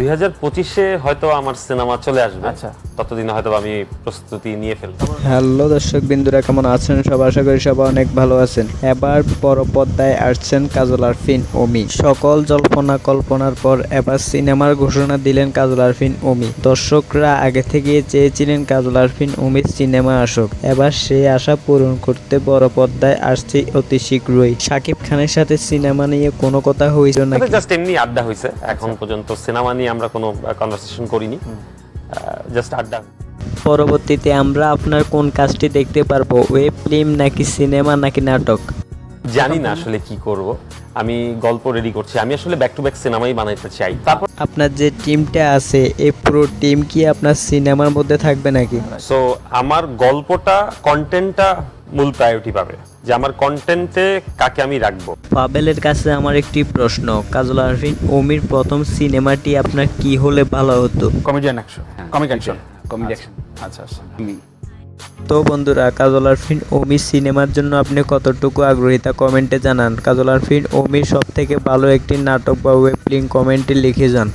2025-এ হয়তো আমার সিনেমা চলে আসবে। আচ্ছা। ততদিন হয়তো আমি প্রস্তুতি নিয়ে ফেলবো। হ্যালো দর্শক বিন্দুরা, কেমন আছেন সব? আশা করি সবাই অনেক ভালো আছেন। এবার বড় পর্দায় আসছেন কাজল আরফিন অমি। সকল জল্পনা কল্পনার পর এবার সিনেমার ঘোষণা দিলেন কাজল আরফিন অমি। দর্শকরা আগে থেকে চেয়েছিলেন কাজল আরফিন অমির সিনেমা আসুক। এবার সেই আশা পূরণ করতে বড় পর্দায় আসছে অতি শীঘ্রই। শাকিব খানের সাথে সিনেমা নিয়ে কোনো কথা হয়েছিল না? জাস্ট এমনি আড্ডা হয়েছে। এখন পর্যন্ত সিনেমা নিয়ে আমরা কোনো কনভারসেশন করিনি, জাস্ট আড্ডা। পরবর্তীতে আমরা আপনার কোন কাজটি দেখতে পারবো? ওয়েব ফিল্ম নাকি সিনেমা নাকি নাটক? জানি না আসলে কি করব। আমি গল্প রেডি করছি। আমি আসলে ব্যাক টু ব্যাক সিনেমাই বানাইতে চাই। তারপর আপনার যে টিমটা আছে এই পুরো টিম কি আপনার সিনেমার মধ্যে থাকবে নাকি? সো আমার গল্পটা, কন্টেন্টটা মূল প্রায়োরিটি পাবে, যে আমার কন্টেন্টে কাকে আমি রাখবো। পাবেলের কাছে আমার একটি প্রশ্ন, কাজল আরফিন অমির প্রথম সিনেমাটি আপনার কি হলে ভালো হতো? Comedian action, comic action, comedy action. আচ্ছা আচ্ছা। তো বন্ধুরা, কাজল আরফিন অমির সিনেমার জন্য আপনি কতটুকু আগ্রহী তা কমেন্টে জানান। কাজল আরফিন অমির সব থেকে ভালো একটি নাটক বা ওয়েব ফিল্ম কমেন্টে লিখে যান।